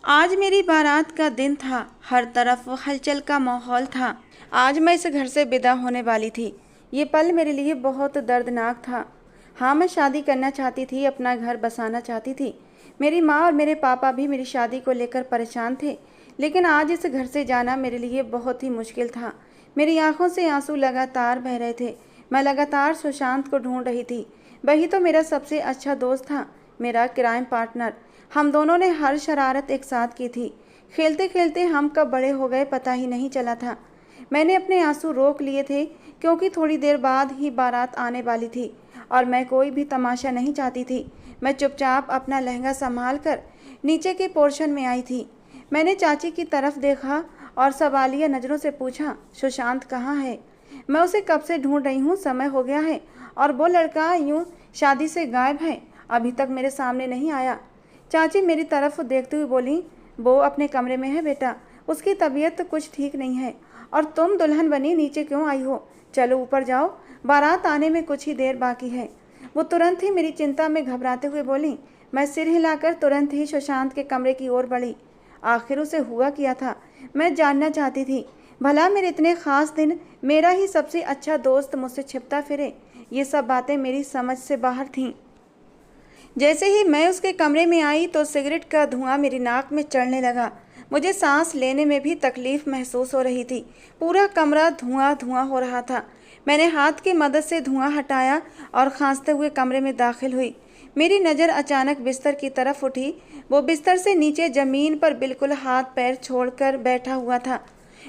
आज मेरी बारात का दिन था। हर तरफ हलचल का माहौल था। आज मैं इस घर से विदा होने वाली थी। ये पल मेरे लिए बहुत दर्दनाक था। हाँ, मैं शादी करना चाहती थी, अपना घर बसाना चाहती थी। मेरी माँ और मेरे पापा भी मेरी शादी को लेकर परेशान थे, लेकिन आज इस घर से जाना मेरे लिए बहुत ही मुश्किल था। मेरी आंखों से आंसू लगातार बह रहे थे। मैं लगातार सुशांत को ढूंढ रही थी। वही तो मेरा सबसे अच्छा दोस्त था, मेरा क्राइम पार्टनर। हम दोनों ने हर शरारत एक साथ की थी। खेलते खेलते हम कब बड़े हो गए पता ही नहीं चला था। मैंने अपने आंसू रोक लिए थे, क्योंकि थोड़ी देर बाद ही बारात आने वाली थी और मैं कोई भी तमाशा नहीं चाहती थी। मैं चुपचाप अपना लहंगा संभाल कर नीचे के पोर्शन में आई थी। मैंने चाची की तरफ देखा और सवालिया नज़रों से पूछा, सुशांत कहाँ है? मैं उसे कब से ढूंढ रही हूँ, समय हो गया है और वो लड़का यूँ शादी से गायब है, अभी तक मेरे सामने नहीं आया। चाची मेरी तरफ देखते हुए बोली, वो अपने कमरे में है बेटा, उसकी तबीयत कुछ ठीक नहीं है। और तुम दुल्हन बनी नीचे क्यों आई हो? चलो ऊपर जाओ, बारात आने में कुछ ही देर बाकी है। वो तुरंत ही मेरी चिंता में घबराते हुए बोली। मैं सिर हिलाकर तुरंत ही सुशांत के कमरे की ओर बढ़ी। आखिर उसे हुआ क्या था, मैं जानना चाहती थी। भला मेरे इतने खास दिन मेरा ही सबसे अच्छा दोस्त मुझसे छिपता फिरे? ये सब बातें मेरी समझ से बाहर थीं। जैसे ही मैं उसके कमरे में आई तो सिगरेट का धुआं मेरी नाक में चढ़ने लगा। मुझे सांस लेने में भी तकलीफ महसूस हो रही थी। पूरा कमरा धुआं धुआं हो रहा था। मैंने हाथ की मदद से धुआं हटाया और खांसते हुए कमरे में दाखिल हुई। मेरी नज़र अचानक बिस्तर की तरफ उठी। वो बिस्तर से नीचे ज़मीन पर बिल्कुल हाथ पैर छोड़कर बैठा हुआ था।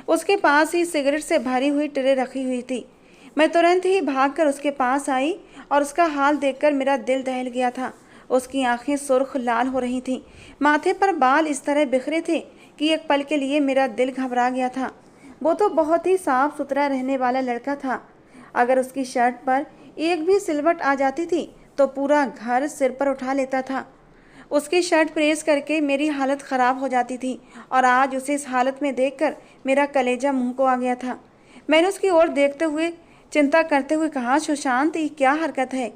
उसके पास ही सिगरेट से भरी हुई ट्रे रखी हुई थी। मैं तुरंत ही भागकर उसके पास आई और उसका हाल देखकर मेरा दिल दहल गया था। उसकी आंखें सुर्ख लाल हो रही थीं। माथे पर बाल इस तरह बिखरे थे कि एक पल के लिए मेरा दिल घबरा गया था। वो तो बहुत ही साफ सुथरा रहने वाला लड़का था। अगर उसकी शर्ट पर एक भी सिलवट आ जाती थी तो पूरा घर सिर पर उठा लेता था। उसकी शर्ट प्रेस करके मेरी हालत ख़राब हो जाती थी और आज उसे इस हालत में देखकर मेरा कलेजा मुंह को आ गया था। मैंने उसकी ओर देखते हुए चिंता करते हुए कहा, सुशांत ये क्या हरकत है?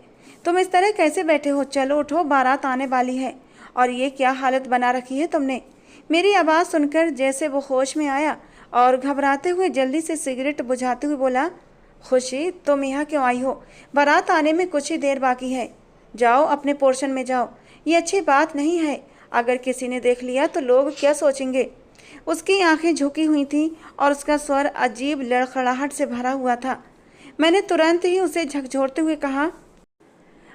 तुम इस तरह कैसे बैठे हो? चलो उठो, बारात आने वाली है। और ये क्या हालत बना रखी है तुमने? मेरी आवाज़ सुनकर जैसे वो होश में आया और घबराते हुए जल्दी से सिगरेट बुझाते हुए बोला, खुशी तुम यहाँ क्यों आई हो? बारात आने में कुछ ही देर बाकी है। जाओ अपने पोर्शन में जाओ। ये अच्छी बात नहीं है। अगर किसी ने देख लिया तो लोग क्या सोचेंगे? उसकी आंखें झुकी हुई थीं और उसका स्वर अजीब लड़खड़ाहट से भरा हुआ था। मैंने तुरंत ही उसे झकझोरते हुए कहा,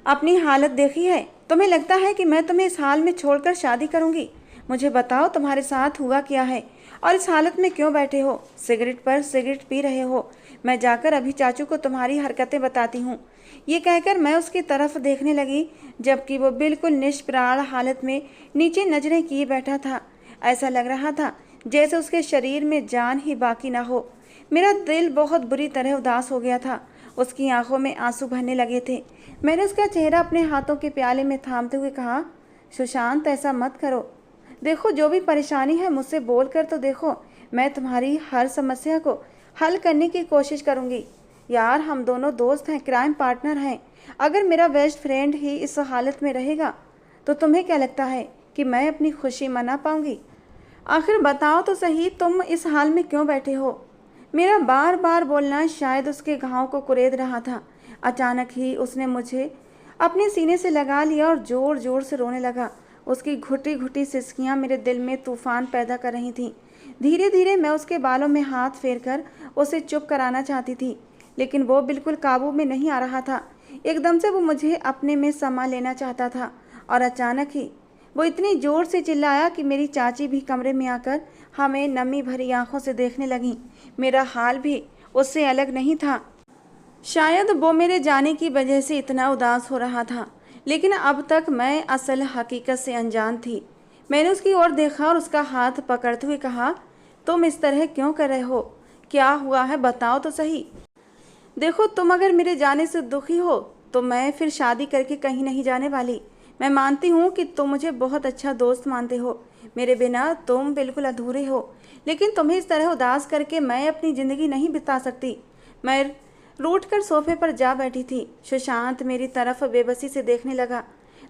अपनी हालत देखी है? तुम्हें लगता है कि मैं तुम्हें इस हाल में छोड़कर शादी करूंगी? मुझे बताओ तुम्हारे साथ हुआ क्या है और इस हालत में क्यों बैठे हो? सिगरेट पर सिगरेट पी रहे हो? मैं जाकर अभी चाचू को तुम्हारी हरकतें बताती हूँ। ये कहकर मैं उसकी तरफ देखने लगी, जबकि वो बिल्कुल निष्प्राण हालत में नीचे नजरें किए बैठा था। ऐसा लग रहा था जैसे उसके शरीर में जान ही बाकी ना हो। मेरा दिल बहुत बुरी तरह उदास हो गया था। उसकी आंखों में आंसू भरने लगे थे। मैंने उसका चेहरा अपने हाथों के प्याले में थामते हुए कहा, सुशांत ऐसा मत करो। देखो जो भी परेशानी है मुझसे बोल कर तो देखो। मैं तुम्हारी हर समस्या को हल करने की कोशिश करूंगी। यार हम दोनों दोस्त हैं, क्राइम पार्टनर हैं। अगर मेरा बेस्ट फ्रेंड ही इस हालत में रहेगा तो तुम्हें क्या लगता है कि मैं अपनी खुशी मना पाऊंगी? आखिर बताओ तो सही, तुम इस हाल में क्यों बैठे हो? मेरा बार बार बोलना शायद उसके घाव को कुरेद रहा था। अचानक ही उसने मुझे अपने सीने से लगा लिया और ज़ोर ज़ोर से रोने लगा। उसकी घुटी घुटी सिसकियाँ मेरे दिल में तूफान पैदा कर रही थीं। धीरे धीरे मैं उसके बालों में हाथ फेरकर उसे चुप कराना चाहती थी, लेकिन वो बिल्कुल काबू में नहीं आ रहा था। एकदम से वो मुझे अपने में समा लेना चाहता था और अचानक ही वो इतनी ज़ोर से चिल्लाया कि मेरी चाची भी कमरे में आकर हमें नमी भरी आंखों से देखने लगीं। मेरा हाल भी उससे अलग नहीं था। शायद वो मेरे जाने की वजह से इतना उदास हो रहा था, लेकिन अब तक मैं असल हकीकत से अनजान थी। मैंने उसकी ओर देखा और उसका हाथ पकड़ते हुए कहा, तुम इस तरह क्यों कर रहे हो? क्या हुआ है बताओ तो सही। देखो तुम अगर मेरे जाने से दुखी हो तो मैं फिर शादी करके कहीं नहीं जाने वाली। मैं मानती हूँ कि तुम मुझे बहुत अच्छा दोस्त मानते हो। मेरे बिना तुम बिल्कुल अधूरे हो, लेकिन तुम्हें इस तरह उदास करके मैं अपनी ज़िंदगी नहीं बिता सकती। मैं रूठ कर सोफे पर जा बैठी थी। सुशांत मेरी तरफ बेबसी से देखने लगा।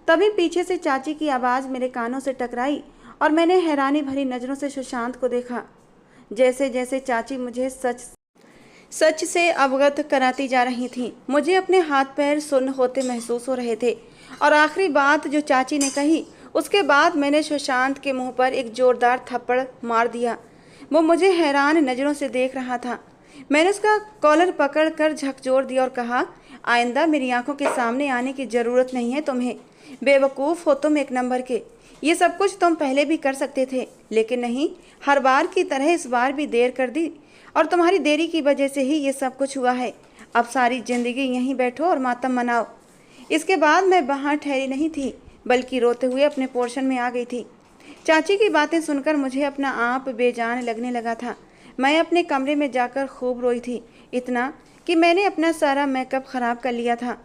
तभी पीछे से चाची की आवाज़ मेरे कानों से टकराई और मैंने हैरानी भरी नज़रों से सुशांत को देखा। जैसे जैसे चाची मुझे सच से अवगत कराती जा रही थी, मुझे अपने हाथ पैर सुन्न होते महसूस हो रहे थे। और आखिरी बात जो चाची ने कही, उसके बाद मैंने सुशांत के मुंह पर एक जोरदार थप्पड़ मार दिया। वो मुझे हैरान नज़रों से देख रहा था। मैंने उसका कॉलर पकड़ कर झकझोर दिया और कहा, आइंदा मेरी आंखों के सामने आने की ज़रूरत नहीं है तुम्हें। बेवकूफ़ हो तुम एक नंबर के। ये सब कुछ तुम पहले भी कर सकते थे, लेकिन नहीं, हर बार की तरह इस बार भी देर कर दी और तुम्हारी देरी की वजह से ही ये सब कुछ हुआ है। अब सारी ज़िंदगी यहीं बैठो और मातम मनाओ। इसके बाद मैं वहाँ ठहरी नहीं थी, बल्कि रोते हुए अपने पोर्शन में आ गई थी। चाची की बातें सुनकर मुझे अपना आप बेजान लगने लगा था। मैं अपने कमरे में जाकर खूब रोई थी, इतना कि मैंने अपना सारा मेकअप ख़राब कर लिया था।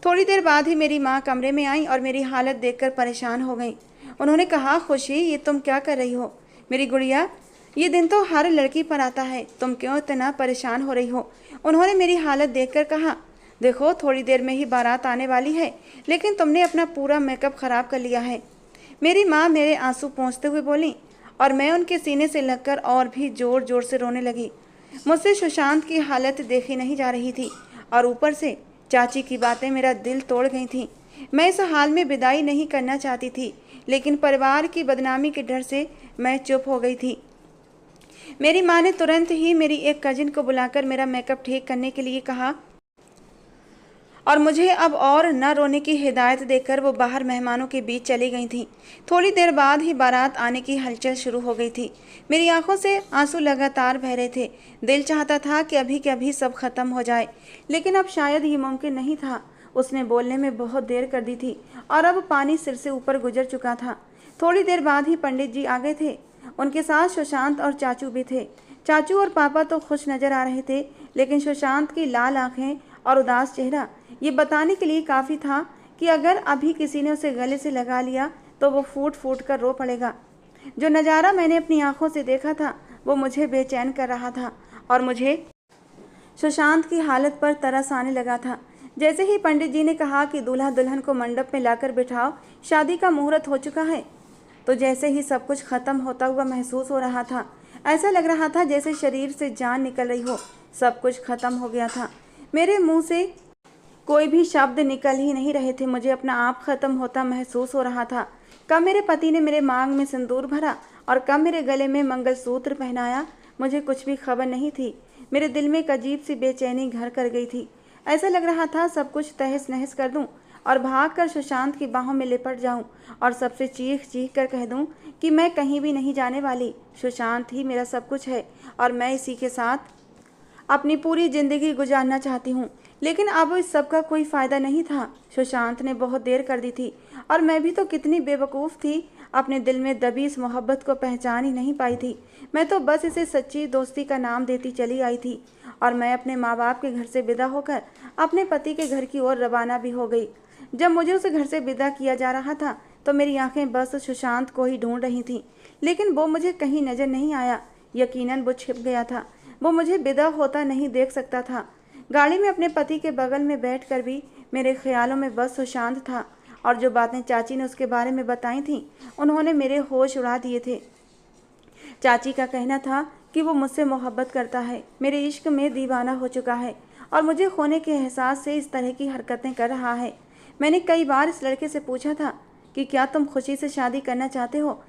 थोड़ी देर बाद ही मेरी माँ कमरे में आई और मेरी हालत देखकर परेशान हो गई। उन्होंने कहा, खुशी, ये तुम क्या कर रही हो? मेरी गुड़िया, ये दिन तो हर लड़की पर आता है, तुम क्यों इतना परेशान हो रही हो? उन्होंने मेरी हालत देखकर कहा, देखो थोड़ी देर में ही बारात आने वाली है, लेकिन तुमने अपना पूरा मेकअप ख़राब कर लिया है। मेरी माँ मेरे आंसू पोंछते हुए बोली और मैं उनके सीने से लगकर और भी ज़ोर ज़ोर से रोने लगी। मुझसे सुशांत की हालत देखी नहीं जा रही थी और ऊपर से चाची की बातें मेरा दिल तोड़ गई थीं। मैं इस हाल में विदाई नहीं करना चाहती थी, लेकिन परिवार की बदनामी के डर से मैं चुप हो गई थी। मेरी माँ ने तुरंत ही मेरी एक कजिन को बुलाकर मेरा मेकअप ठीक करने के लिए कहा और मुझे अब और न रोने की हिदायत देकर वो बाहर मेहमानों के बीच चली गई थी। थोड़ी देर बाद ही बारात आने की हलचल शुरू हो गई थी। मेरी आंखों से आंसू लगातार बह रहे थे। दिल चाहता था कि अभी के अभी सब खत्म हो जाए, लेकिन अब शायद ये मुमकिन नहीं था। उसने बोलने में बहुत देर कर दी थी और अब पानी सिर से ऊपर गुजर चुका था। थोड़ी देर बाद ही पंडित जी आ गए थे। उनके साथ सुशांत और चाचू भी थे। चाचू और पापा तो खुश नजर आ रहे थे, लेकिन सुशांत की लाल आंखें और उदास चेहरा ये बताने के लिए काफ़ी था कि अगर अभी किसी ने उसे गले से लगा लिया तो वो फूट फूट कर रो पड़ेगा। जो नज़ारा मैंने अपनी आंखों से देखा था वो मुझे बेचैन कर रहा था और मुझे सुशांत की हालत पर तरस आने लगा था। जैसे ही पंडित जी ने कहा कि दूल्हा दुल्हन को मंडप में लाकर बिठाओ, शादी का मुहूर्त हो चुका है, तो जैसे ही सब कुछ ख़त्म होता हुआ महसूस हो रहा था। ऐसा लग रहा था जैसे शरीर से जान निकल रही हो। सब कुछ ख़त्म हो गया था। मेरे मुंह से कोई भी शब्द निकल ही नहीं रहे थे। मुझे अपना आप ख़त्म होता महसूस हो रहा था। कब मेरे पति ने मेरे मांग में सिंदूर भरा और कब मेरे गले में मंगलसूत्र पहनाया, मुझे कुछ भी खबर नहीं थी। मेरे दिल में एक अजीब सी बेचैनी घर कर गई थी। ऐसा लग रहा था सब कुछ तहस नहस कर दूं और भागकर सुशांत की बाहों में लिपट जाऊं और सबसे चीख चीख कर कह दूं कि मैं कहीं भी नहीं जाने वाली। सुशांत ही मेरा सब कुछ है और मैं इसी के साथ अपनी पूरी ज़िंदगी गुजारना चाहती हूँ। लेकिन अब इस सब का कोई फ़ायदा नहीं था। सुशांत ने बहुत देर कर दी थी और मैं भी तो कितनी बेवकूफ़ थी, अपने दिल में दबी इस मोहब्बत को पहचान ही नहीं पाई थी। मैं तो बस इसे सच्ची दोस्ती का नाम देती चली आई थी और मैं अपने माँ बाप के घर से विदा होकर अपने पति के घर की ओर रवाना भी हो गई। जब मुझे उस घर से विदा किया जा रहा था तो मेरी आंखें बस सुशांत को ही ढूंढ रही थीं, लेकिन वो मुझे कहीं नज़र नहीं आया। यकीनन वो छिप गया था। वो मुझे विदा होता नहीं देख सकता था। गाड़ी में अपने पति के बगल में बैठकर भी मेरे ख्यालों में बस सुशांत था और जो बातें चाची ने उसके बारे में बताई थीं, उन्होंने मेरे होश उड़ा दिए थे। चाची का कहना था कि वो मुझसे मोहब्बत करता है, मेरे इश्क में दीवाना हो चुका है और मुझे खोने के एहसास से इस तरह की हरकतें कर रहा है। मैंने कई बार इस लड़के से पूछा था कि क्या तुम खुशी से शादी करना चाहते हो,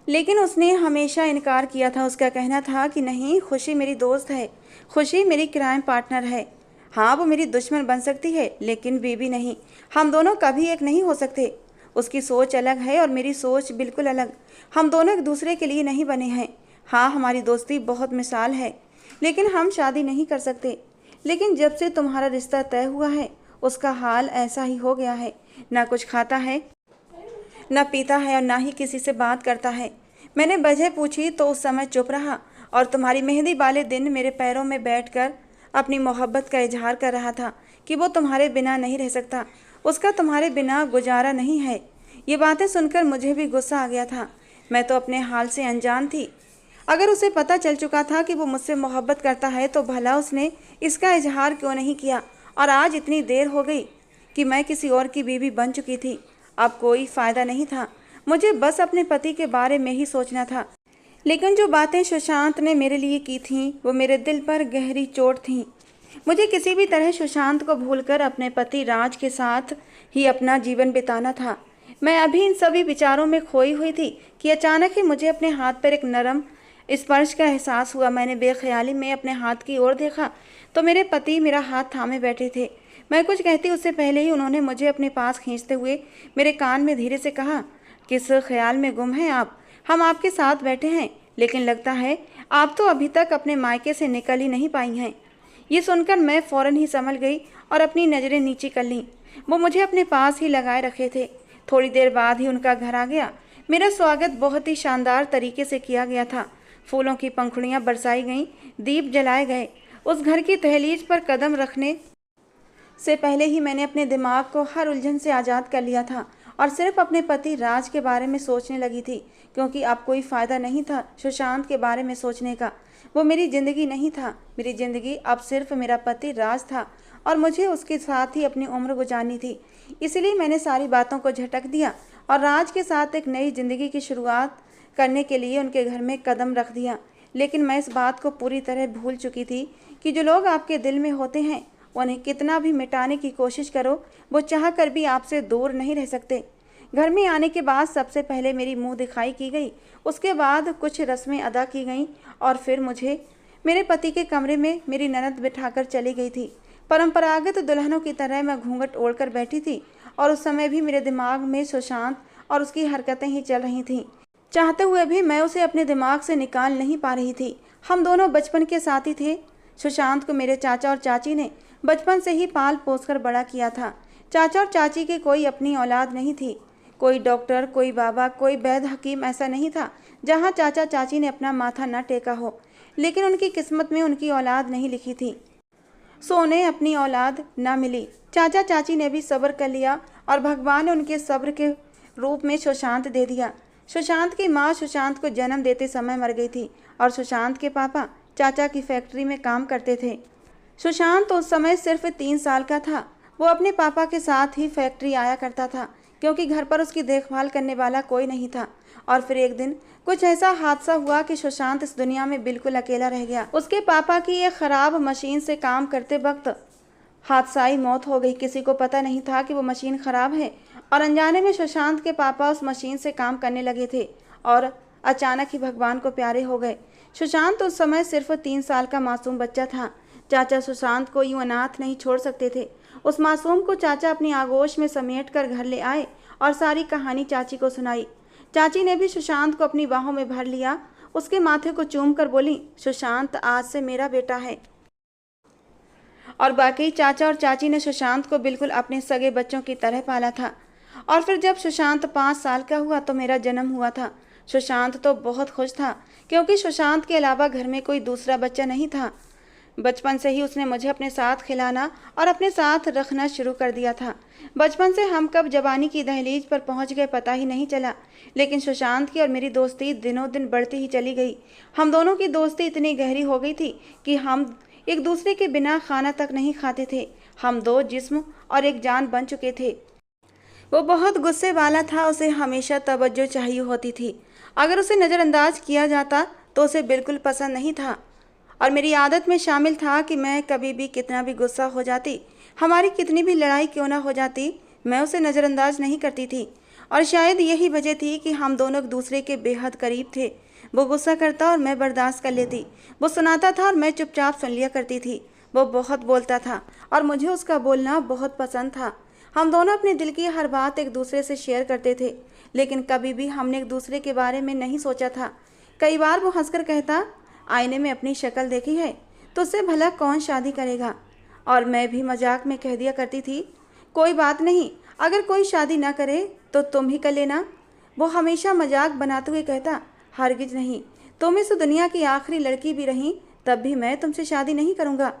लेकिन उसने हमेशा इनकार किया था। उसका कहना था कि नहीं, खुशी मेरी दोस्त है, खुशी मेरी क्राइम पार्टनर है। हाँ, वो मेरी दुश्मन बन सकती है, लेकिन बीवी नहीं। हम दोनों कभी एक नहीं हो सकते। उसकी सोच अलग है और मेरी सोच बिल्कुल अलग। हम दोनों एक दूसरे के लिए नहीं बने हैं। हाँ, हमारी दोस्ती बहुत मिसाल है, लेकिन हम शादी नहीं कर सकते। लेकिन जब से तुम्हारा रिश्ता तय हुआ है, उसका हाल ऐसा ही हो गया है। ना कुछ खाता है, न पीता है और ना ही किसी से बात करता है। मैंने वजह पूछी तो उस समय चुप रहा और तुम्हारी मेहंदी वाले दिन मेरे पैरों में बैठकर अपनी मोहब्बत का इजहार कर रहा था कि वो तुम्हारे बिना नहीं रह सकता, उसका तुम्हारे बिना गुजारा नहीं है। ये बातें सुनकर मुझे भी गुस्सा आ गया था। मैं तो अपने हाल से अनजान थी। अगर उसे पता चल चुका था कि वो मुझसे मोहब्बत करता है तो भला उसने इसका इजहार क्यों नहीं किया। और आज इतनी देर हो गई कि मैं किसी और की बीवी बन चुकी थी। अब कोई फ़ायदा नहीं था। मुझे बस अपने पति के बारे में ही सोचना था। लेकिन जो बातें सुशांत ने मेरे लिए की थीं वो मेरे दिल पर गहरी चोट थीं। मुझे किसी भी तरह सुशांत को भूलकर अपने पति राज के साथ ही अपना जीवन बिताना था। मैं अभी इन सभी विचारों में खोई हुई थी कि अचानक ही मुझे अपने हाथ पर एक नरम स्पर्श का एहसास हुआ। मैंने बेख्याली में अपने हाथ की ओर देखा तो मेरे पति मेरा हाथ थामे बैठे थे। मैं कुछ कहती उससे पहले ही उन्होंने मुझे अपने पास खींचते हुए मेरे कान में धीरे से कहा, किस ख्याल में गुम हैं आप? हम आपके साथ बैठे हैं, लेकिन लगता है आप तो अभी तक अपने मायके से निकल ही नहीं पाई हैं। ये सुनकर मैं फ़ौरन ही संभल गई और अपनी नज़रें नीचे कर लीं। वो मुझे अपने पास ही लगाए रखे थे। थोड़ी देर बाद ही उनका घर आ गया। मेरा स्वागत बहुत ही शानदार तरीके से किया गया था। फूलों की पंखुड़ियाँ बरसाई गईं, दीप जलाए गए। उस घर की दहलीज पर कदम रखने से पहले ही मैंने अपने दिमाग को हर उलझन से आज़ाद कर लिया था और सिर्फ अपने पति राज के बारे में सोचने लगी थी, क्योंकि अब कोई फ़ायदा नहीं था सुशांत के बारे में सोचने का। वो मेरी ज़िंदगी नहीं था। मेरी ज़िंदगी अब सिर्फ मेरा पति राज था और मुझे उसके साथ ही अपनी उम्र गुजारनी थी। इसलिए मैंने सारी बातों को झटक दिया और राज के साथ एक नई ज़िंदगी की शुरुआत करने के लिए उनके घर में कदम रख दिया। लेकिन मैं इस बात को पूरी तरह भूल चुकी थी कि जो लोग आपके दिल में होते हैं उन्हें कितना भी मिटाने की कोशिश करो, वो चाह कर भी आपसे दूर नहीं रह सकते। घर में आने के बाद सबसे पहले मेरी मुंह दिखाई की गई, उसके बाद कुछ रस्में अदा की गईं और फिर मुझे मेरे पति के कमरे में मेरी ननद बिठाकर चली गई थी। परंपरागत दुल्हनों की तरह मैं घूंघट ओढ़कर बैठी थी और उस समय भी मेरे दिमाग में सुशांत और उसकी हरकतें ही चल रही थीं। चाहते हुए भी मैं उसे अपने दिमाग से निकाल नहीं पा रही थी। हम दोनों बचपन के साथी थे। सुशांत को मेरे चाचा और चाची ने बचपन से ही पाल पोस कर बड़ा किया था। चाचा और चाची की कोई अपनी औलाद नहीं थी। कोई डॉक्टर, कोई बाबा, कोई वैद्य हकीम ऐसा नहीं था जहाँ चाचा चाची ने अपना माथा न टेका हो। लेकिन उनकी किस्मत में उनकी औलाद नहीं लिखी थी, सो उन्हें अपनी औलाद न मिली। चाचा चाची ने भी सब्र कर लिया और भगवान ने उनके सब्र के रूप में सुशांत दे दिया। सुशांत की माँ सुशांत को जन्म देते समय मर गई थी और सुशांत के पापा चाचा की फैक्ट्री में काम करते थे। सुशांत उस समय सिर्फ 3 साल का था। वो अपने पापा के साथ ही फैक्ट्री आया करता था, क्योंकि घर पर उसकी देखभाल करने वाला कोई नहीं था। और फिर एक दिन कुछ ऐसा हादसा हुआ कि सुशांत इस दुनिया में बिल्कुल अकेला रह गया। उसके पापा की एक ख़राब मशीन से काम करते वक्त हादसाई मौत हो गई। किसी को पता नहीं था कि वो मशीन ख़राब है और अनजाने में सुशांत के पापा उस मशीन से काम करने लगे थे और अचानक ही भगवान को प्यारे हो गए। सुशांत उस समय सिर्फ 3 साल का मासूम बच्चा था। चाचा सुशांत को यूं अनाथ नहीं छोड़ सकते थे। उस मासूम को चाचा अपनी आगोश में समेट कर घर ले आए और सारी कहानी चाची को सुनाई। चाची ने भी सुशांत को अपनी बाहों में भर लिया। उसके माथे को चूम कर बोली, सुशांत आज से मेरा बेटा है। और बाकी चाचा और चाची ने सुशांत को बिल्कुल अपने सगे बच्चों की तरह पाला था। और फिर जब सुशांत 5 साल का हुआ तो मेरा जन्म हुआ था। सुशांत तो बहुत खुश था, क्योंकि सुशांत के अलावा घर में कोई दूसरा बच्चा नहीं था। बचपन से ही उसने मुझे अपने साथ खिलाना और अपने साथ रखना शुरू कर दिया था। बचपन से हम कब जवानी की दहलीज पर पहुंच गए पता ही नहीं चला। लेकिन सुशांत की और मेरी दोस्ती दिनों दिन बढ़ती ही चली गई। हम दोनों की दोस्ती इतनी गहरी हो गई थी कि हम एक दूसरे के बिना खाना तक नहीं खाते थे। हम 2 जिस्म और एक जान बन चुके थे। वो बहुत गुस्से वाला था। उसे हमेशा तवज्जो चाहिए होती थी। अगर उसे नज़रअंदाज किया जाता तो उसे बिल्कुल पसंद नहीं था और मेरी आदत में शामिल था कि मैं कभी भी कितना भी गुस्सा हो जाती, हमारी कितनी भी लड़ाई क्यों ना हो जाती, मैं उसे नज़रअंदाज नहीं करती थी। और शायद यही वजह थी कि हम दोनों एक दूसरे के बेहद करीब थे। वो गुस्सा करता और मैं बर्दाश्त कर लेती। वो सुनाता था और मैं चुपचाप सुन लिया करती थी। वो बहुत बोलता था और मुझे उसका बोलना बहुत पसंद था। हम दोनों अपने दिल की हर बात एक दूसरे से शेयर करते थे, लेकिन कभी भी हमने एक दूसरे के बारे में नहीं सोचा था। कई बार वो हंसकर कहता, आईने में अपनी शक्ल देखी है तो उससे भला कौन शादी करेगा। और मैं भी मजाक में कह दिया करती थी, कोई बात नहीं, अगर कोई शादी ना करे तो तुम ही कर लेना। वो हमेशा मजाक बनाते हुए कहता, हरगिज नहीं, तुम इस दुनिया की आखिरी लड़की भी रही तब भी मैं तुमसे शादी नहीं करूँगा।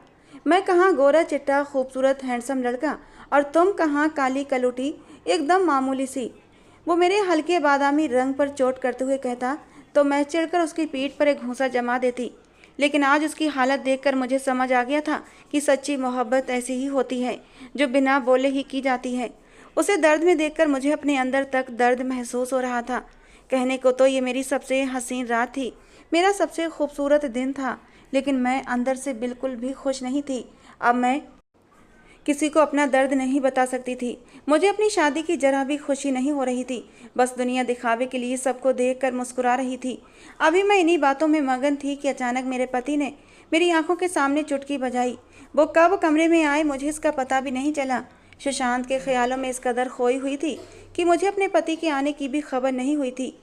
मैं कहाँ गोरा चिट्टा खूबसूरत हैंडसम लड़का और तुम कहाँ काली कलूटी एकदम मामूली सी। वो मेरे हल्के बादामी रंग पर चोट करते हुए कहता तो मैं चिढ़कर उसकी पीठ पर एक घूंसा जमा देती। लेकिन आज उसकी हालत देखकर मुझे समझ आ गया था कि सच्ची मोहब्बत ऐसी ही होती है जो बिना बोले ही की जाती है। उसे दर्द में देखकर मुझे अपने अंदर तक दर्द महसूस हो रहा था। कहने को तो ये मेरी सबसे हसीन रात थी, मेरा सबसे खूबसूरत दिन था, लेकिन मैं अंदर से बिल्कुल भी खुश नहीं थी। अब मैं किसी को अपना दर्द नहीं बता सकती थी। मुझे अपनी शादी की जरा भी खुशी नहीं हो रही थी। बस दुनिया दिखावे के लिए सबको देखकर मुस्कुरा रही थी। अभी मैं इन्हीं बातों में मगन थी कि अचानक मेरे पति ने मेरी आंखों के सामने चुटकी बजाई। वो कब कमरे में आए मुझे इसका पता भी नहीं चला। सुशांत के ख्यालों में इस कदर खोई हुई थी कि मुझे अपने पति के आने की भी खबर नहीं हुई थी।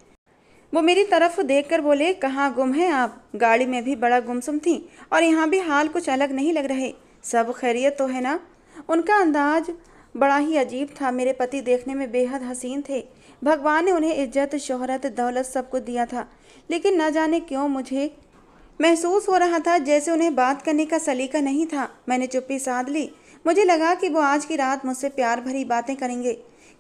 वो मेरी तरफ देखकर बोले, कहाँ गुम हैं आप? गाड़ी में भी बड़ा गुमसुम थी और यहाँ भी हाल कुछ अलग नहीं लग रहे। सब खैरियत तो है ना? उनका अंदाज बड़ा ही अजीब था। मेरे पति देखने में बेहद हसीन थे। भगवान ने उन्हें इज्जत, शोहरत, दौलत सब कुछ दिया था, लेकिन न जाने क्यों मुझे महसूस हो रहा था जैसे उन्हें बात करने का सलीका नहीं था। मैंने चुप्पी साध ली। मुझे लगा कि वो आज की रात मुझसे प्यार भरी बातें करेंगे,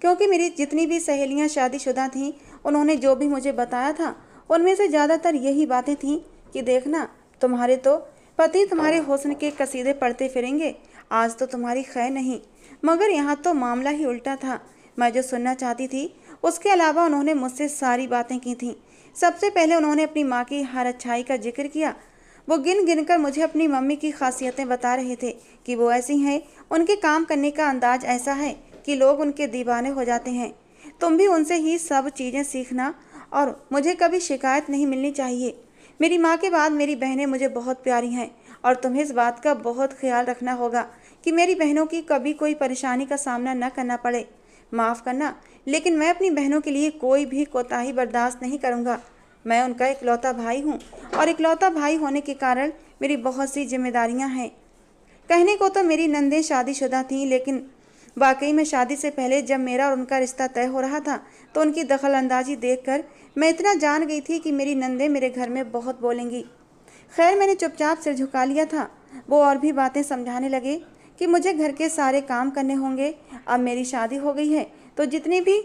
क्योंकि मेरी जितनी भी सहेलियां शादीशुदा थीं, उन्होंने जो भी मुझे बताया था उनमें से ज़्यादातर यही बातें थीं कि देखना, तुम्हारे तो पति तुम्हारे हुस्न के कसीदे पढ़ते फिरेंगे, आज तो तुम्हारी खैर नहीं। मगर यहाँ तो मामला ही उल्टा था। मैं जो सुनना चाहती थी उसके अलावा उन्होंने मुझसे सारी बातें की थीं। सबसे पहले उन्होंने अपनी माँ की हर अच्छाई का जिक्र किया। वो गिन गिन कर मुझे अपनी मम्मी की खासियतें बता रहे थे कि वो ऐसी हैं, उनके काम करने का अंदाज ऐसा है कि लोग उनके दीवाने हो जाते हैं। तुम भी उनसे ही सब चीज़ें सीखना और मुझे कभी शिकायत नहीं मिलनी चाहिए। मेरी माँ के बाद मेरी बहनें मुझे बहुत प्यारी हैं और तुम्हें इस बात का बहुत ख्याल रखना होगा कि मेरी बहनों की कभी कोई परेशानी का सामना न करना पड़े। माफ़ करना, लेकिन मैं अपनी बहनों के लिए कोई भी कोताही बर्दाश्त नहीं करूँगा। मैं उनका इकलौता भाई हूँ और इकलौता भाई होने के कारण मेरी बहुत सी जिम्मेदारियाँ हैं। कहने को तो मेरी नंदें शादीशुदा थीं, लेकिन वाकई में शादी से पहले जब मेरा और उनका रिश्ता तय हो रहा था तो उनकी दखलंदाजी देखकर मैं इतना जान गई थी कि मेरी नंदें मेरे घर में बहुत बोलेंगी। खैर, मैंने चुपचाप सिर झुका लिया था। वो और भी बातें समझाने लगे कि मुझे घर के सारे काम करने होंगे। अब मेरी शादी हो गई है तो जितनी भी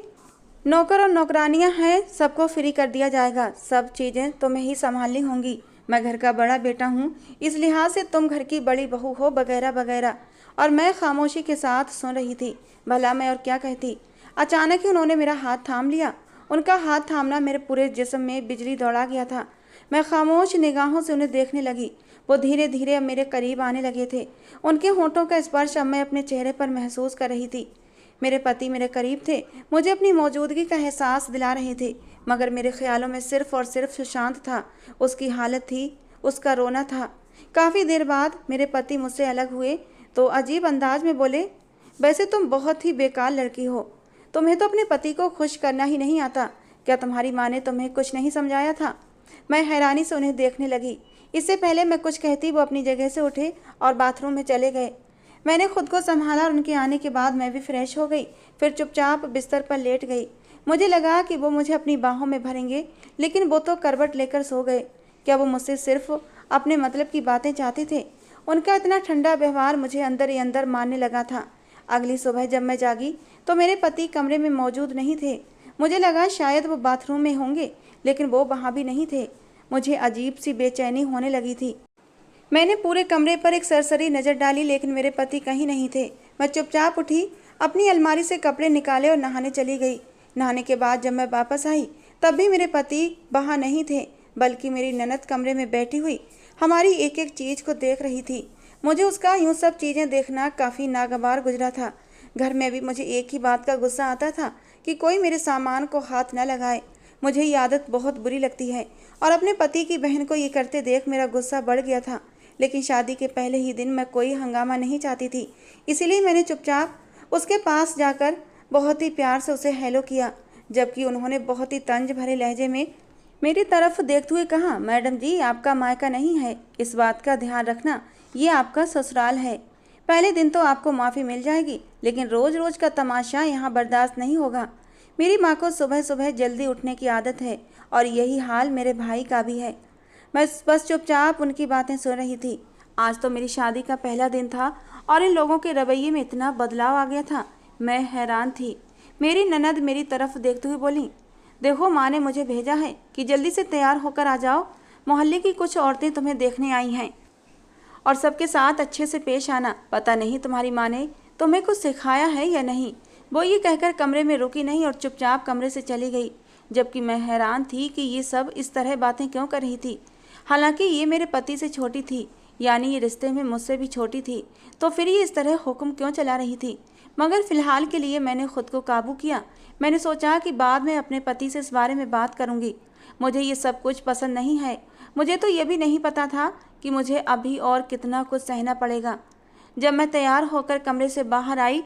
नौकर और नौकरानियां हैं सबको फ्री कर दिया जाएगा। सब चीज़ें तुम्हें ही संभालनी होंगी। मैं घर का बड़ा बेटा हूँ, इस लिहाज से तुम घर की बड़ी बहू हो, वगैरह वगैरह। और मैं खामोशी के साथ सुन रही थी। भला मैं और क्या कहती। अचानक ही उन्होंने मेरा हाथ थाम लिया। उनका हाथ थामना मेरे पूरे जिस्म में बिजली दौड़ा गया था। मैं खामोश निगाहों से उन्हें देखने लगी। वो धीरे धीरे अब मेरे करीब आने लगे थे। उनके होंठों का स्पर्श अब मैं अपने चेहरे पर महसूस कर रही थी। मेरे पति मेरे करीब थे, मुझे अपनी मौजूदगी का एहसास दिला रहे थे, मगर मेरे ख्यालों में सिर्फ और सिर्फ सुशांत था। उसकी हालत थी, उसका रोना था। काफ़ी देर बाद मेरे पति मुझसे अलग हुए तो अजीब अंदाज में बोले, वैसे तुम बहुत ही बेकार लड़की हो। तुम्हें तो अपने पति को खुश करना ही नहीं आता। क्या तुम्हारी माँ ने तुम्हें कुछ नहीं समझाया था? मैं हैरानी से उन्हें देखने लगी। इससे पहले मैं कुछ कहती वो अपनी जगह से उठे और बाथरूम में चले गए। मैंने खुद को संभाला और उनके आने के बाद मैं भी फ्रेश हो गई। फिर चुपचाप बिस्तर पर लेट गई। मुझे लगा कि वो मुझे अपनी बाहों में भरेंगे, लेकिन वो तो करवट लेकर सो गए। क्या वो मुझसे सिर्फ अपने मतलब की बातें चाहते थे? उनका इतना ठंडा व्यवहार मुझे अंदर ही अंदर मारने लगा था। अगली सुबह जब मैं जागी तो मेरे पति कमरे में मौजूद नहीं थे। मुझे लगा शायद वो बाथरूम में होंगे, लेकिन वो वहाँ भी नहीं थे। मुझे अजीब सी बेचैनी होने लगी थी। मैंने पूरे कमरे पर एक सरसरी नज़र डाली, लेकिन मेरे पति कहीं नहीं थे। मैं चुपचाप उठी, अपनी अलमारी से कपड़े निकाले और नहाने चली गई। नहाने के बाद जब मैं वापस आई तब भी मेरे पति वहाँ नहीं थे, बल्कि मेरी ननद कमरे में बैठी हुई हमारी एक एक चीज़ को देख रही थी। मुझे उसका यूँ सब चीज़ें देखना काफ़ी नागवार गुजरा था। घर में भी मुझे एक ही बात का गुस्सा आता था कि कोई मेरे सामान को हाथ न लगाए। मुझे ये आदत बहुत बुरी लगती है और अपने पति की बहन को ये करते देख मेरा गुस्सा बढ़ गया था। लेकिन शादी के पहले ही दिन मैं कोई हंगामा नहीं चाहती थी, इसीलिए मैंने चुपचाप उसके पास जाकर बहुत ही प्यार से उसे हेलो किया, जबकि उन्होंने बहुत ही तंज भरे लहजे में मेरी तरफ देखते हुए कहा, मैडम जी, आपका मायका नहीं है, इस बात का ध्यान रखना, ये आपका ससुराल है। पहले दिन तो आपको माफ़ी मिल जाएगी, लेकिन रोज़ रोज़ का तमाशा यहाँ बर्दाश्त नहीं होगा। मेरी माँ को सुबह सुबह जल्दी उठने की आदत है और यही हाल मेरे भाई का भी है। मैं बस चुपचाप उनकी बातें सुन रही थी। आज तो मेरी शादी का पहला दिन था और इन लोगों के रवैये में इतना बदलाव आ गया था। मैं हैरान थी। मेरी ननद मेरी तरफ देखते हुए बोली, देखो, माँ ने मुझे भेजा है कि जल्दी से तैयार होकर आ जाओ। मोहल्ले की कुछ औरतें तुम्हें देखने आई हैं और सबके साथ अच्छे से पेश आना। पता नहीं तुम्हारी माँ ने तुम्हें कुछ सिखाया है या नहीं। वो ये कहकर कमरे में रुकी नहीं और चुपचाप कमरे से चली गई, जबकि मैं हैरान थी कि ये सब इस तरह बातें क्यों कर रही थी। हालांकि ये मेरे पति से छोटी थी, यानी ये रिश्ते में मुझसे भी छोटी थी, तो फिर ये इस तरह हुक्म क्यों चला रही थी। मगर फिलहाल के लिए मैंने खुद को काबू किया। मैंने सोचा कि बाद में अपने पति से इस बारे में बात करूंगी। मुझे ये सब कुछ पसंद नहीं है। मुझे तो ये भी नहीं पता था कि मुझे अभी और कितना कुछ सहना पड़ेगा। जब मैं तैयार होकर कमरे से बाहर आई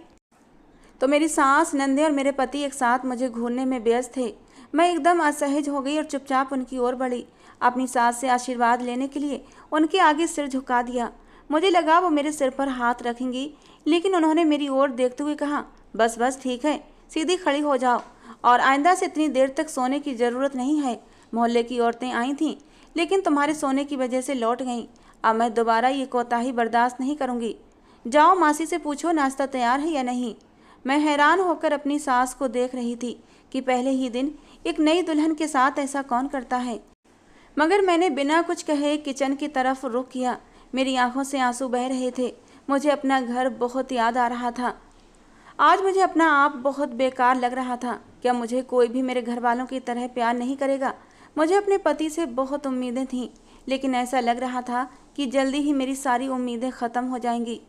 तो मेरी सास, नंदे और मेरे पति एक साथ मुझे घूरने में व्यस्त थे। मैं एकदम असहज हो गई और चुपचाप उनकी ओर बढ़ी। अपनी सास से आशीर्वाद लेने के लिए उनके आगे सिर झुका दिया। मुझे लगा वो मेरे सिर पर हाथ रखेंगी, लेकिन उन्होंने मेरी ओर देखते हुए कहा, बस बस ठीक है, सीधी खड़ी हो जाओ और आइंदा से इतनी देर तक सोने की ज़रूरत नहीं है। मोहल्ले की औरतें आई थीं, लेकिन तुम्हारे सोने की वजह से लौट गईं। अब मैं दोबारा ये कोताही बर्दाश्त नहीं करूँगी। जाओ मासी से पूछो नाश्ता तैयार है या नहीं। मैं हैरान होकर अपनी सास को देख रही थी कि पहले ही दिन एक नई दुल्हन के साथ ऐसा कौन करता है। मगर मैंने बिना कुछ कहे किचन की तरफ रुख किया। मेरी आंखों से आंसू बह रहे थे। मुझे अपना घर बहुत याद आ रहा था। आज मुझे अपना आप बहुत बेकार लग रहा था। क्या मुझे कोई भी मेरे घर वालों की तरह प्यार नहीं करेगा? मुझे अपने पति से बहुत उम्मीदें थीं, लेकिन ऐसा लग रहा था कि जल्दी ही मेरी सारी उम्मीदें ख़त्म हो जाएंगी।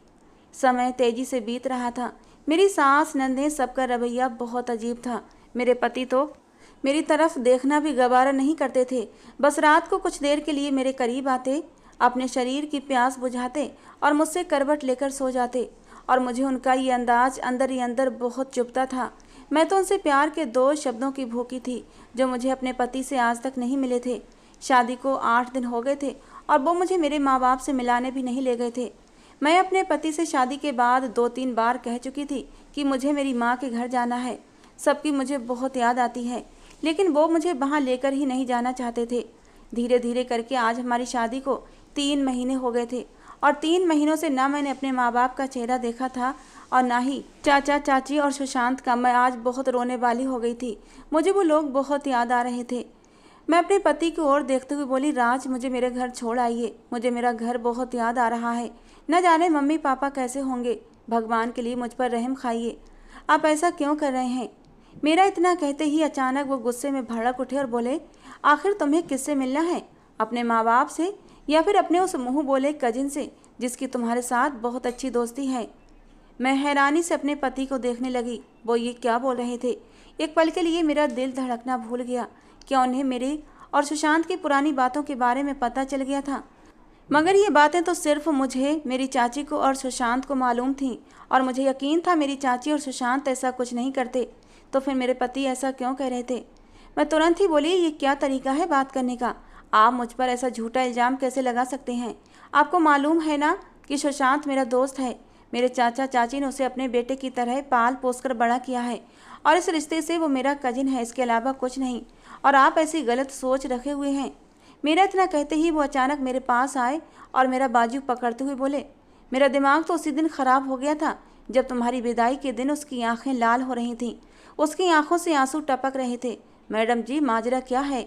समय तेजी से बीत रहा था। मेरी सास, नंदे, सबका रवैया बहुत अजीब था। मेरे पति तो मेरी तरफ देखना भी गवारा नहीं करते थे। बस रात को कुछ देर के लिए मेरे करीब आते, अपने शरीर की प्यास बुझाते और मुझसे करवट लेकर सो जाते। और मुझे उनका ये अंदाज अंदर ही अंदर बहुत चुभता था। मैं तो उनसे प्यार के 2 शब्दों की भूखी थी, जो मुझे अपने पति से आज तक नहीं मिले थे। शादी को 8 दिन हो गए थे और वो मुझे मेरे माँ बाप से मिलाने भी नहीं ले गए थे। मैं अपने पति से शादी के बाद 2-3 बार कह चुकी थी कि मुझे मेरी माँ के घर जाना है। सबकी मुझे बहुत याद आती है, लेकिन वो मुझे वहाँ लेकर ही नहीं जाना चाहते थे। धीरे धीरे करके आज हमारी शादी को 3 महीने हो गए थे और 3 महीनों से ना मैंने अपने माँ बाप का चेहरा देखा था और ना ही चाचा, चाची और सुशांत का। मैं आज बहुत रोने वाली हो गई थी। मुझे वो लोग बहुत याद आ रहे थे। मैं अपने पति की ओर देखते हुए बोली, राज, मुझे मेरे घर छोड़ आइए। मुझे मेरा घर बहुत याद आ रहा है। न जाने मम्मी पापा कैसे होंगे। भगवान के लिए मुझ पर रहम खाइए। आप ऐसा क्यों कर रहे हैं? मेरा इतना कहते ही अचानक वो गुस्से में भड़क उठे और बोले, आखिर तुम्हें किससे मिलना है? अपने माँ बाप से या फिर अपने उस मुँह बोले कजिन से जिसकी तुम्हारे साथ बहुत अच्छी दोस्ती है? मैं हैरानी से अपने पति को देखने लगी। वो ये क्या बोल रहे थे? एक पल के लिए मेरा दिल धड़कना भूल गया। क्या उन्हें मेरे और सुशांत की पुरानी बातों के बारे में पता चल गया था? मगर ये बातें तो सिर्फ मुझे, मेरी चाची को और सुशांत को मालूम थीं और मुझे यकीन था मेरी चाची और सुशांत ऐसा कुछ नहीं करते। तो फिर मेरे पति ऐसा क्यों कह रहे थे? मैं तुरंत ही बोली, ये क्या तरीका है बात करने का? आप मुझ पर ऐसा झूठा इल्ज़ाम कैसे लगा सकते हैं? आपको मालूम है ना कि सुशांत मेरा दोस्त है। मेरे चाचा चाची ने उसे अपने बेटे की तरह पाल पोस कर बड़ा किया है और इस रिश्ते से वो मेरा कजिन है, इसके अलावा कुछ नहीं। और आप ऐसी गलत सोच रखे हुए हैं। मेरा इतना कहते ही वो अचानक मेरे पास आए और मेरा बाजू पकड़ते हुए बोले, मेरा दिमाग तो उसी दिन ख़राब हो गया था जब तुम्हारी विदाई के दिन उसकी आंखें लाल हो रही थीं। उसकी आंखों से आंसू टपक रहे थे। मैडम जी, माजरा क्या है?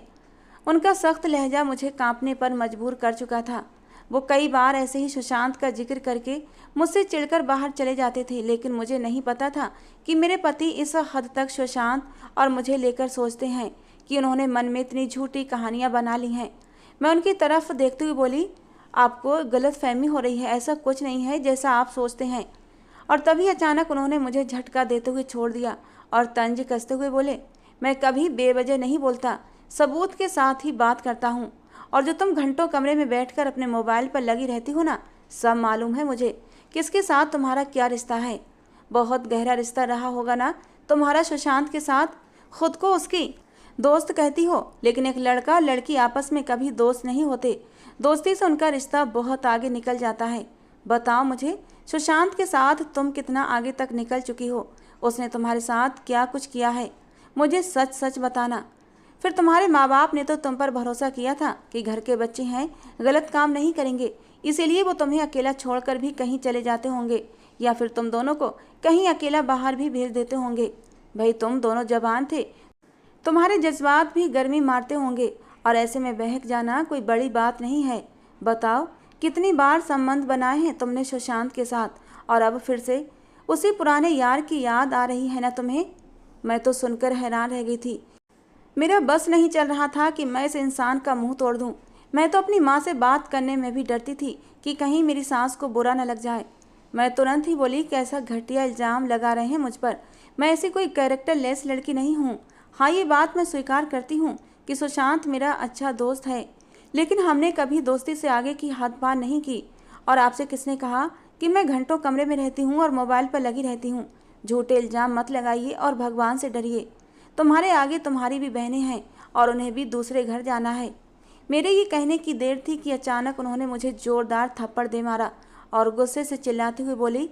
उनका सख्त लहजा मुझे कांपने पर मजबूर कर चुका था। वो कई बार ऐसे ही सुशांत का जिक्र करके मुझसे चिढ़कर बाहर चले जाते थे, लेकिन मुझे नहीं पता था कि मेरे पति इस हद तक सुशांत और मुझे लेकर सोचते हैं कि उन्होंने मन में इतनी झूठी कहानियाँ बना ली हैं। मैं उनकी तरफ देखते हुए बोली, आपको गलतफहमी हो रही है, ऐसा कुछ नहीं है जैसा आप सोचते हैं। और तभी अचानक उन्होंने मुझे झटका देते हुए छोड़ दिया और तंज कसते हुए बोले, मैं कभी बेवजह नहीं बोलता, सबूत के साथ ही बात करता हूँ। और जो तुम घंटों कमरे में बैठकर अपने मोबाइल पर लगी रहती हो ना, सब मालूम है मुझे किसके साथ तुम्हारा क्या रिश्ता है। बहुत गहरा रिश्ता रहा होगा ना तुम्हारा सुशांत के साथ। खुद को उसकी दोस्त कहती हो, लेकिन एक लड़का और लड़की आपस में कभी दोस्त नहीं होते। दोस्ती से उनका रिश्ता बहुत आगे निकल जाता है। बताओ मुझे, सुशांत के साथ तुम कितना आगे तक निकल चुकी हो? उसने तुम्हारे साथ क्या कुछ किया है? मुझे सच सच बताना। फिर तुम्हारे माँ बाप ने तो तुम पर भरोसा किया था कि घर के बच्चे हैं, गलत काम नहीं करेंगे, इसीलिए वो तुम्हें अकेला छोड़कर भी कहीं चले जाते होंगे, या फिर तुम दोनों को कहीं अकेला बाहर भी भेज देते होंगे। भाई, तुम दोनों जवान थे, तुम्हारे जज्बात भी गर्मी मारते होंगे और ऐसे में बहक जाना कोई बड़ी बात नहीं है। बताओ, कितनी बार संबंध बनाए हैं तुमने सुशांत के साथ और अब फिर से उसी पुराने यार की याद आ रही है ना तुम्हें? मैं तो सुनकर हैरान रह गई थी। मेरा बस नहीं चल रहा था कि मैं इस इंसान का मुंह तोड़ दूं। मैं तो अपनी माँ से बात करने में भी डरती थी कि कहीं मेरी सास को बुरा न लग जाए। मैं तुरंत ही बोली, कैसा घटिया इल्ज़ाम लगा रहे हैं मुझ पर। मैं ऐसी कोई कैरेक्टर लेस लड़की नहीं हूँ। हाँ, ये बात मैं स्वीकार करती हूँ कि सुशांत मेरा अच्छा दोस्त है, लेकिन हमने कभी दोस्ती से आगे की हद पार नहीं की। और आपसे किसने कहा कि मैं घंटों कमरे में रहती हूँ और मोबाइल पर लगी रहती हूँ? झूठे इल्ज़ाम मत लगाइए और भगवान से डरिए। तुम्हारे आगे तुम्हारी भी बहनें हैं और उन्हें भी दूसरे घर जाना है। मेरे ये कहने की देर थी कि अचानक उन्होंने मुझे जोरदार थप्पड़ दे मारा और गुस्से से चिल्लाते हुए बोली,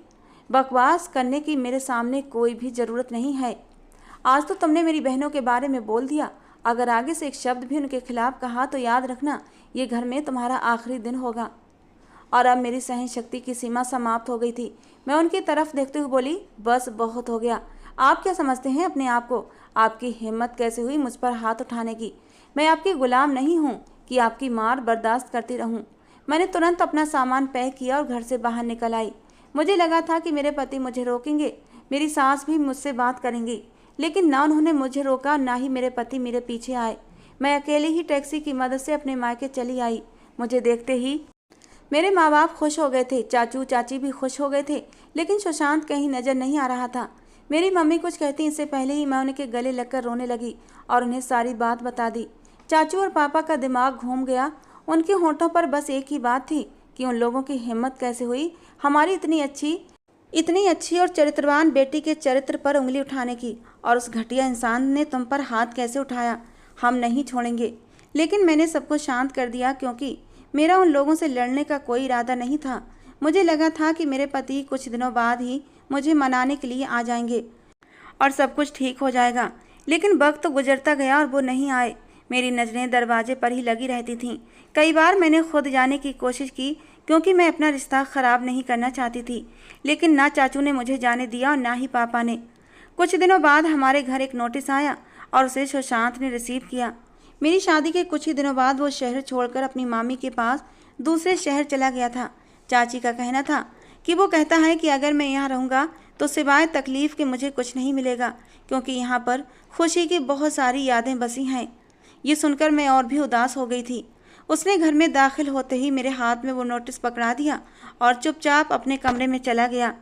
बकवास करने की मेरे सामने कोई भी ज़रूरत नहीं है। आज तो तुमने मेरी बहनों के बारे में बोल दिया। अगर आगे से एक शब्द भी उनके खिलाफ कहा तो याद रखना, ये घर में तुम्हारा आखिरी दिन होगा। और अब मेरी सहन शक्ति की सीमा समाप्त हो गई थी। मैं उनकी तरफ देखते हुए बोली, बस बहुत हो गया। आप क्या समझते हैं अपने आप को? आपकी हिम्मत कैसे हुई मुझ पर हाथ उठाने की? मैं आपकी गुलाम नहीं हूँ कि आपकी मार बर्दाश्त करती रहूँ। मैंने तुरंत अपना सामान पैक किया और घर से बाहर निकल आई। मुझे लगा था कि मेरे पति मुझे रोकेंगे, मेरी सास भी मुझसे बात करेंगी, लेकिन ना उन्होंने मुझे रोका, ना ही मेरे पति मेरे पीछे आए। मैं अकेले ही टैक्सी की मदद से अपने मायके चली आई। मुझे देखते ही मेरे माँ बाप खुश हो गए थे, चाचू चाची भी खुश हो गए थे, लेकिन सुशांत कहीं नज़र नहीं आ रहा था। मेरी मम्मी कुछ कहती इससे पहले ही मैं उनके गले लगकर रोने लगी और उन्हें सारी बात बता दी। चाचू और पापा का दिमाग घूम गया। उनके होंठों पर बस एक ही बात थी कि उन लोगों की हिम्मत कैसे हुई हमारी इतनी अच्छी और चरित्रवान बेटी के चरित्र पर उंगली उठाने की, और उस घटिया इंसान ने तुम पर हाथ कैसे उठाया। हम नहीं छोड़ेंगे। लेकिन मैंने सबको शांत कर दिया, क्योंकि मेरा उन लोगों से लड़ने का कोई इरादा नहीं था। मुझे लगा था कि मेरे पति कुछ दिनों बाद ही मुझे मनाने के लिए आ जाएंगे और सब कुछ ठीक हो जाएगा। लेकिन वक्त तो गुजरता गया और वो नहीं आए। मेरी नज़रें दरवाजे पर ही लगी रहती थीं। कई बार मैंने खुद जाने की कोशिश की, क्योंकि मैं अपना रिश्ता ख़राब नहीं करना चाहती थी, लेकिन ना चाचू ने मुझे जाने दिया और ना ही पापा ने। कुछ दिनों बाद हमारे घर एक नोटिस आया और उसे सुशांत ने रिसीव किया। मेरी शादी के कुछ ही दिनों बाद वो शहर छोड़कर अपनी मामी के पास दूसरे शहर चला गया था। चाची का कहना था कि वो कहता है कि अगर मैं यहाँ रहूँगा तो सिवाय तकलीफ़ के मुझे कुछ नहीं मिलेगा, क्योंकि यहाँ पर खुशी की बहुत सारी यादें बसी हैं। ये सुनकर मैं और भी उदास हो गई थी। उसने घर में दाखिल होते ही मेरे हाथ में वो नोटिस पकड़ा दिया और चुपचाप अपने कमरे में चला गया।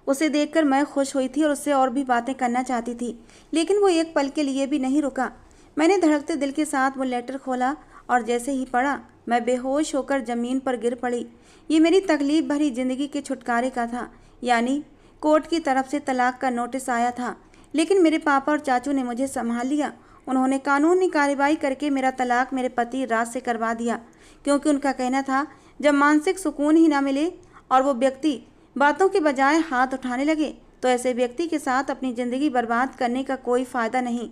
उसे देखकर मैं खुश हुई थी और उससे और भी बातें करना चाहती थी, लेकिन वो एक पल के लिए भी नहीं रुका। मैंने धड़कते दिल के साथ वो लेटर खोला और जैसे ही पढ़ा, मैं बेहोश होकर ज़मीन पर गिर पड़ी। ये मेरी तकलीफ भरी ज़िंदगी के छुटकारे का था, यानी कोर्ट की तरफ से तलाक का नोटिस आया था। लेकिन मेरे पापा और चाचू ने मुझे संभाल लिया। उन्होंने कानूनी कार्रवाई करके मेरा तलाक मेरे पति राज से करवा दिया, क्योंकि उनका कहना था जब मानसिक सुकून ही ना मिले और वो व्यक्ति बातों के बजाय हाथ उठाने लगे, तो ऐसे व्यक्ति के साथ अपनी ज़िंदगी बर्बाद करने का कोई फ़ायदा नहीं।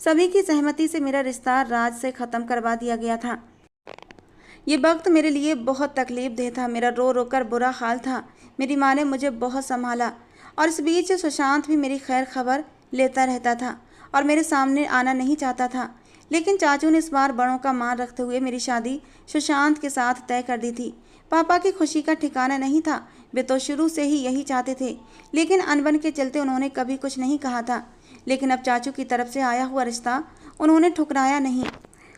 सभी की सहमति से मेरा रिश्ता राज से ख़त्म करवा दिया गया था। ये वक्त मेरे लिए बहुत तकलीफ़देह था। मेरा रो रो कर बुरा हाल था। मेरी माँ ने मुझे बहुत संभाला, और इस बीच सुशांत भी मेरी खैर खबर लेता रहता था और मेरे सामने आना नहीं चाहता था। लेकिन चाचू ने इस बार बड़ों का मान रखते हुए मेरी शादी सुशांत के साथ तय कर दी थी। पापा की खुशी का ठिकाना नहीं था। वे तो शुरू से ही यही चाहते थे, लेकिन अनबन के चलते उन्होंने कभी कुछ नहीं कहा था। लेकिन अब चाचू की तरफ से आया हुआ रिश्ता उन्होंने ठुकराया नहीं।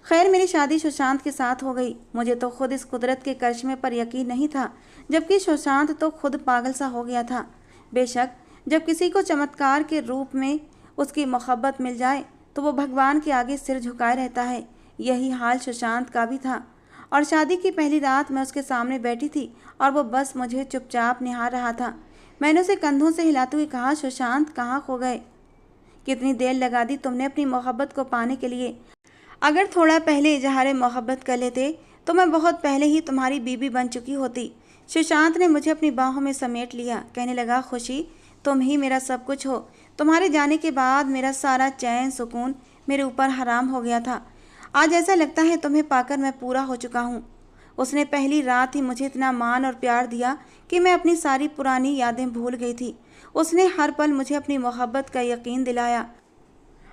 खैर, मेरी शादी सुशांत के साथ हो गई। मुझे तो खुद इस कुदरत के करिश्मे पर यकीन नहीं था, जबकि सुशांत तो खुद पागल सा हो गया था। बेशक जब किसी को चमत्कार के रूप में उसकी मोहब्बत मिल जाए तो वो भगवान के आगे सिर झुकाए रहता है। यही हाल सुशांत का भी था। और शादी की पहली रात मैं उसके सामने बैठी थी और वो बस मुझे चुपचाप निहार रहा था। मैंने उसे कंधों से हिलाते हुए कहा, सुशांत कहाँ खो गए? कितनी देर लगा दी तुमने अपनी मोहब्बत को पाने के लिए? अगर थोड़ा पहले इजहार मोहब्बत कर लेते तो मैं बहुत पहले ही तुम्हारी बीवी बन चुकी होती। सुशांत ने मुझे अपनी बाहों में समेट लिया। कहने लगा, खुशी तुम ही मेरा सब कुछ हो। तुम्हारे जाने के बाद मेरा सारा चैन सुकून मेरे ऊपर हराम हो गया था। आज ऐसा लगता है तुम्हें पाकर मैं पूरा हो चुका हूँ। उसने पहली रात ही मुझे इतना मान और प्यार दिया कि मैं अपनी सारी पुरानी यादें भूल गई थी। उसने हर पल मुझे अपनी मोहब्बत का यकीन दिलाया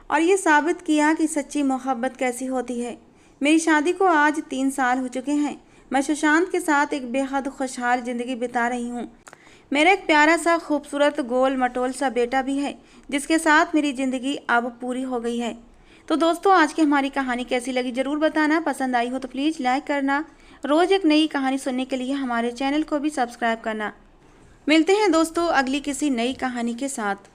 और ये साबित किया कि सच्ची मोहब्बत कैसी होती है। मेरी शादी को आज 3 साल हो चुके हैं। मैं सुशांत के साथ एक बेहद खुशहाल ज़िंदगी बिता रही हूँ। मेरा एक प्यारा सा खूबसूरत गोल मटोल सा बेटा भी है, जिसके साथ मेरी ज़िंदगी अब पूरी हो गई है। तो दोस्तों, आज की हमारी कहानी कैसी लगी ज़रूर बताना। पसंद आई हो तो प्लीज़ लाइक करना। रोज़ एक नई कहानी सुनने के लिए हमारे चैनल को भी सब्सक्राइब करना। मिलते हैं दोस्तों अगली किसी नई कहानी के साथ।